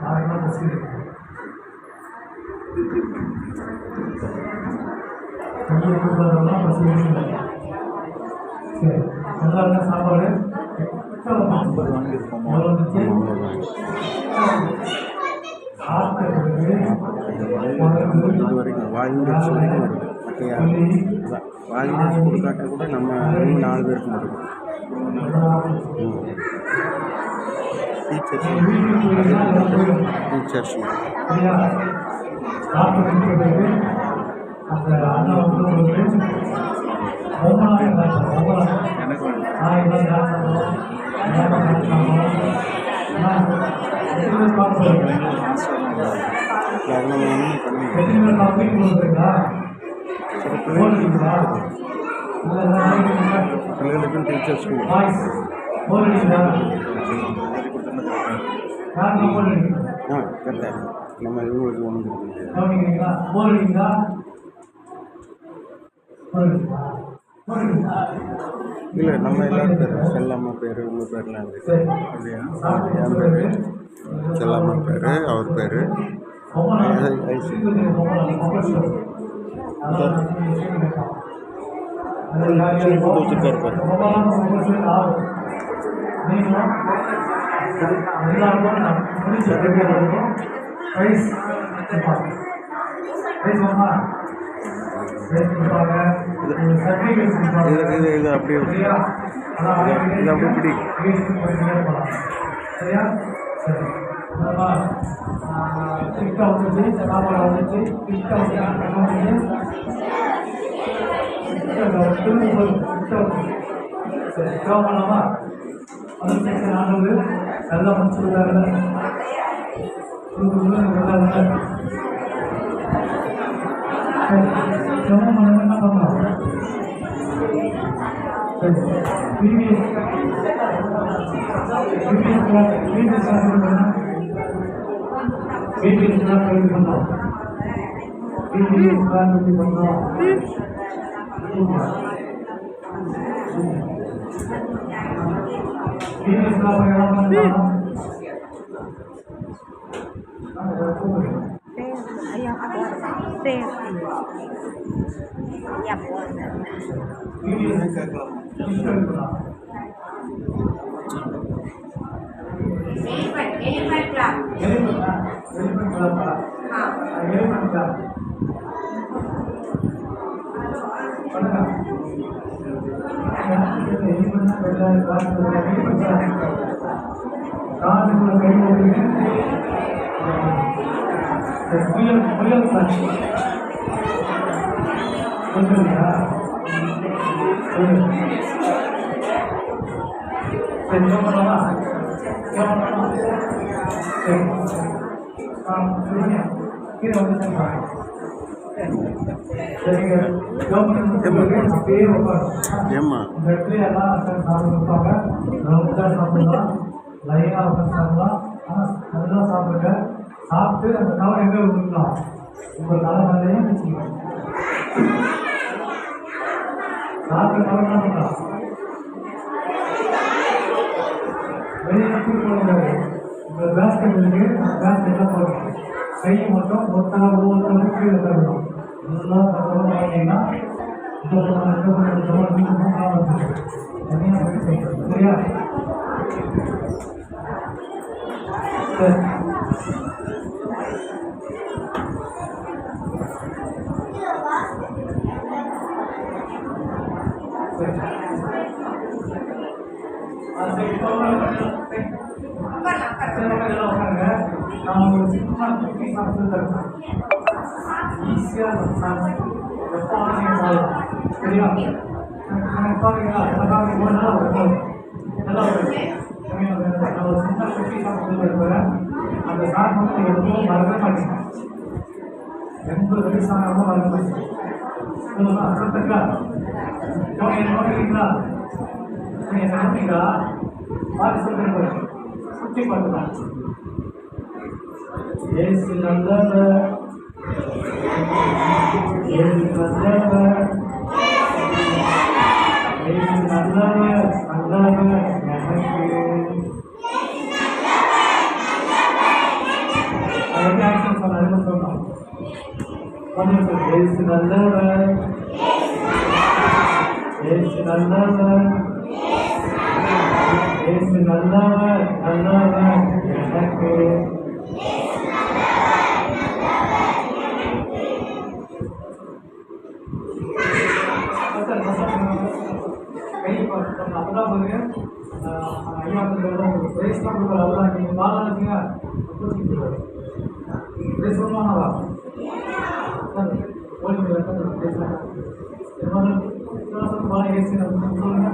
யாரெல்லாம் பசிக்குது கையை கொடுக்குறதெல்லாம் பசிக்குது. சரி, எல்லாருக்கும் சாப்பாடு எவ்வளோ வந்துச்சு? இது வரைக்கும் வால்யூஸ் வரைக்கும் வருது. மற்ற வால்யூஸ் கொடுக்காட்ட கூட நம்ம 4 பேருக்கு முடியும். டீச்சர்ஸ் பிள்ளைகளுக்கும் டீச்சர்ஸ்க்கும் கரெக்டாக நம்ம இவங்களுக்கு ஒன்று இல்லை நம்ம எல்லாரும் பேர் செல்லம்மா பேர் உங்கள் பேர்லாம் இல்லையா? என் பேர் செல்லம்மா பேர், அவர் பேர் போட்டு வச்சுருக்காரு பேர். இது அப்படியே இது அப்படியே பிடி. சரியா? சரி, திட்டம் வந்துச்சு, சாப்பாடு வந்துச்சு, திட்டம் வந்துச்சு. சரி, ஜாப் பண்ணலாமா? அது செக்ஷன் ஆனது நல்லா முடிச்சுருக்காரு. என்ன பண்ணலாம்? சரி, பிபிஎஸ் பண்ணோம். ஏம்மா சாப்பிடுங்க. சாப்பிட்டு அந்த கவர் எங்கே விட்டுருக்கலாம்? உங்கள் தலைமையிலையும் வச்சுக்கலாம். சாப்பிட்டு கவர் தான் பண்ணலாம். வெளியே போக முடியாது. உங்கள் பேஸ்கெட் இருக்கு, அந்த பேஸ்கெட் தான் போடணும். கை மட்டும் ஒவ்வொருத்தரும் கீழே தரணும். இதெல்லாம் தரணும் பார்த்தீங்கன்னா சரியா? சரி, நான் ஒரு சின்ன குட்டி சாப்பிட்டு தரேன். ஈஸியாக எப்போ சரியா? பாருங்களா, நல்லா ஒரு சின்ன குட்டி சாப்பிட்டு இருக்கிறேன். அந்த சாப்பிட்டு எப்பவும் மறக்க மாட்டேங்க. 80 வயசானவங்க மறக்க மாட்டேங்க. அர்த்தத்துக்கா நோக்கிறீங்களா? நீங்கள் சாப்பிட்டீங்களா? பாட்டு சொல்லுங்க, சுற்றி பார்த்துக்கலாம். ஏசு நல்லவர், ஏசு நல்லவர், ஏசு நல்லவர், நல்லவர் எனக்கு. இயேசு நல்லவர், இயேசு நல்லவர், இயேசு நல்லவர், நல்லவர் எனக்கு. கை அப்பதான் பாருங்க ஐயா பிரைஸ் தான் கொடுக்குற அதுதான் நீங்கள் பாலாச்சுங்க பிரைஸ் பண்ணுவாங்களா ஓடி பேசலாம் பால ஏசி சொல்லுங்க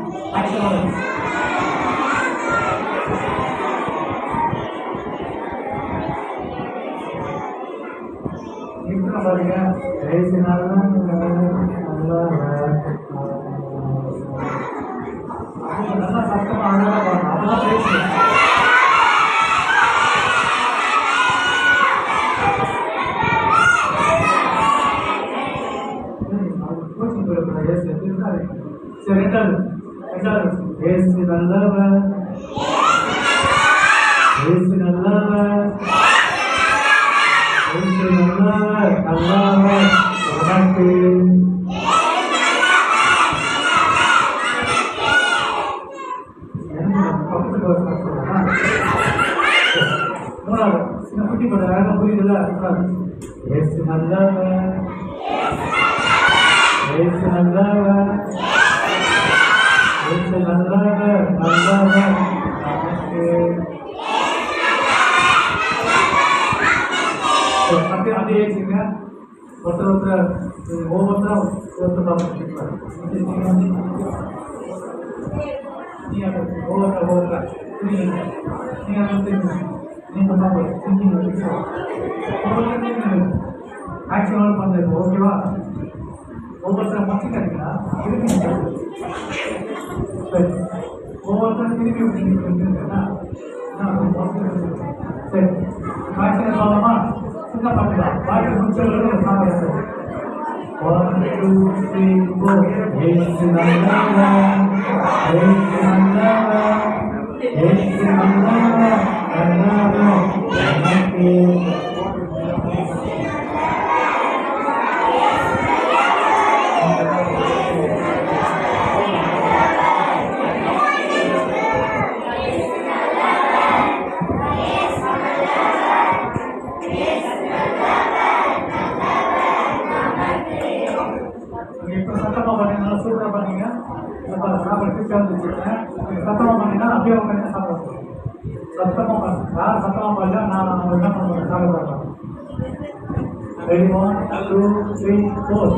பாருங்க பேசினாலும் நல்லா சத்தமா அதெல்லாம் பேசு சரி ரெண்டாவது ஏசு நல்லவர், ஏசு நல்லவர், ஏசு நல்லவர், நல்லவர் உனக்கு. மூணாவது சின்ன குட்டி படம் அழகாக புரியுதுல்ல. ஏசு நல்லவர், ஏசு நல்லவர், ஏசு நல்லவர், நல்லவர் நமக்கு. அப்படியே அதே ஏசுங்க ஒருத்தர் ஒவ்வொருத்தரும் ஒருத்தர் ஒவ்வொருத்தர் ஆக்சுவலாக பண்ணுறது ஓகேவா? ஒவ்வொருத்தரை மச்சிக்காதீங்களா இருக்குங்க. சரி ஒவ்வொருத்தரும் திருப்பி இருக்குன்னா சரி ஆக்சுவலாக சொல்லலாமா? சின்ன பாட்டு தான் பாட்டு முடிச்சவர்களும் சாப்பிடுறது. 1 2 3 4 ஏசு நல்லவர், ஏசு நல்லவர், ஏசு நல்லவர், நல்லவர் நமக்கு. இப்போ சத்தமாக பண்ணீங்கன்னா சூப்பராக பண்ணீங்க. சாப்பாடு பிடிச்சா வச்சுருக்கேன். சத்தமாக பண்ணீங்கன்னா அப்படியே உட்காந்து சாப்பிட சத்தமாக பண்ண யார் சத்தமாக பண்ணல நான் என்ன பண்ணுவேன் சாப்பிட. ரெடி 1 2 3 4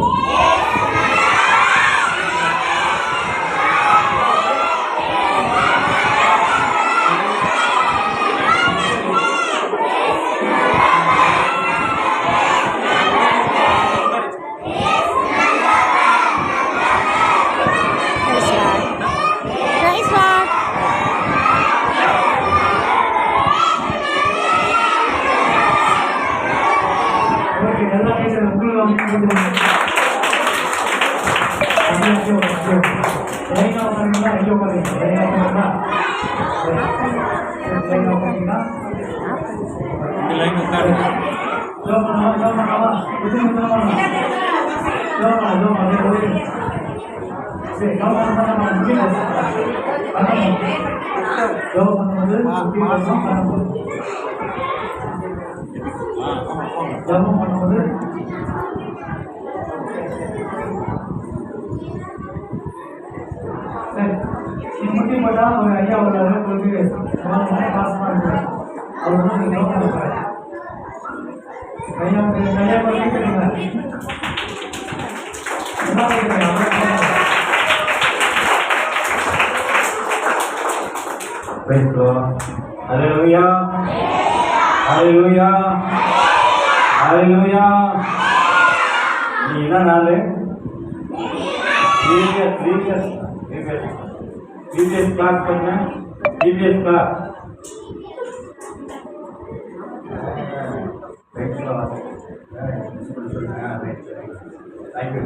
முட்டிப்பட்டா ஒரு ஐயா ஒரு உங்களுக்கு பாசமாக இருக்கிறார். அவர் வந்து நீங்கள் ஐயா நிறையா கேட்குறீங்க. Hallelujah. Hallelujah. Hallelujah. நீ என்ன நாள் previous class பண்ண previous class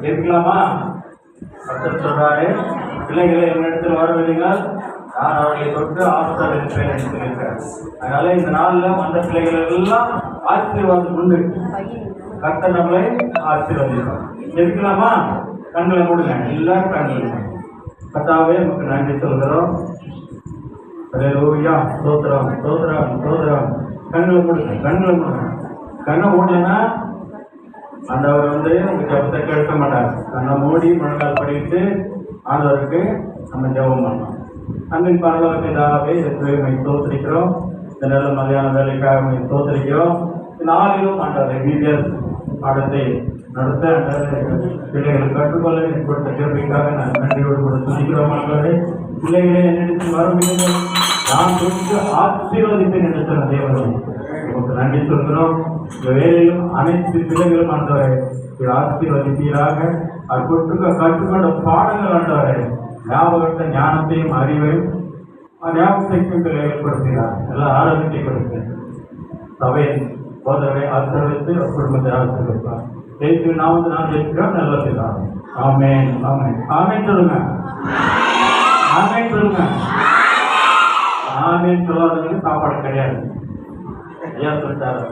கேட்கலாமா? சத்தம் சொல்றாரு, பிள்ளைகளை என்னிடத்தில் வரவில்லைங்கள் நான் அவர்களை தொட்டு ஆசிரியர் இருப்பேன் என்று சொல்லியிருக்கிறேன். அதனால இந்த நாளில் வந்த பிள்ளைகள் எல்லாம் ஆசீர்வாதம் உண்டு. கர்த்தர் நம்மளை ஆசீர்வதிப்பார். ஜெபிக்கலாமா? கண்களை மூடுங்க, எல்லாரும் கண்களை மூடுங்க. கர்த்தாவே நமக்கு நன்றி சொல்கிறோம். அல்லேலூயா. ஸ்தோத்திரம் ஸ்தோத்திரம் ஸ்தோத்திரம். கண்களை மூடுங்க, கண்களை மூடுங்க. கண்ணை மூடலைன்னா ஆண்டவர் உங்க ஜபத்தை கேட்க மாட்டார். கண்ணை மூடி முழங்கால் படிட்டு ஆண்டவருக்கு நம்ம ஜெபம் பண்ணோம். அன்பின் பரலோக பிதாவே, இயேசுவை ஸ்தோத்திரிக்கிறோம். இந்த நல்ல மதியான வேலைக்காக ஸ்தோத்திரிக்கிறோம். நாளிலும் ஆண்டவரை வீட்டில் பாடத்தை நடத்த பிள்ளைகளை கற்றுக்கொள்ள கொடுத்த கேள்விக்காக நான் நன்றியோடு கூட சொல்லிக்கிறோம். ஆண்டவரை பிள்ளைகளை என்னிடத்தில் மறுபடியும் நான் கொடுத்து ஆசீர்வதிப்பேன் என்று சொன்ன தேவனை உங்களுக்கு நன்றி சொல்கிறோம். இந்த வேலையிலும் அனைத்து பிள்ளைகளும் ஆண்டவரை ஆசீர்வதிப்பீராக. அது கற்றுக்கொண்ட பாடங்கள் ஆண்டவரை ஞாபகத்தை ஞானத்தையும் அறிவையும் ஞாபகத்தையும் ஏற்படுத்தினார். எல்லா ஆரோக்கியத்தை கொடுத்தேன். சபையை போதவை ஆசீர்வதித்து குடும்பத்தை ஆசீர்வதிப்பார். பேசி நான் ஜெயிக்கிறோம். நல்லதுதான். ஆமென் ஆமென் ஆமென் சொல்லுங்க. ஆமென் சொல்லுங்க. ஆமென் சொல்லாதவங்களுக்கு சாப்பாடு கிடையாது. ஐயா சொல்லிட்டாரு.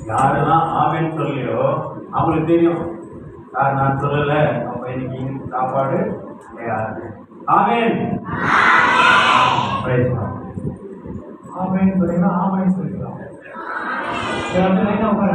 யாரெல்லாம் ஆமென் சொல்லியோ அவங்களுக்கு தெரியும், நான் சொல்லலை, அப்ப இன்னைக்கு சாப்பாடு கிடையாது. ஆமென் ஆமென் சொல்லிங்கன்னா ஆமென் சொல்லிக்கலாம். உட்கார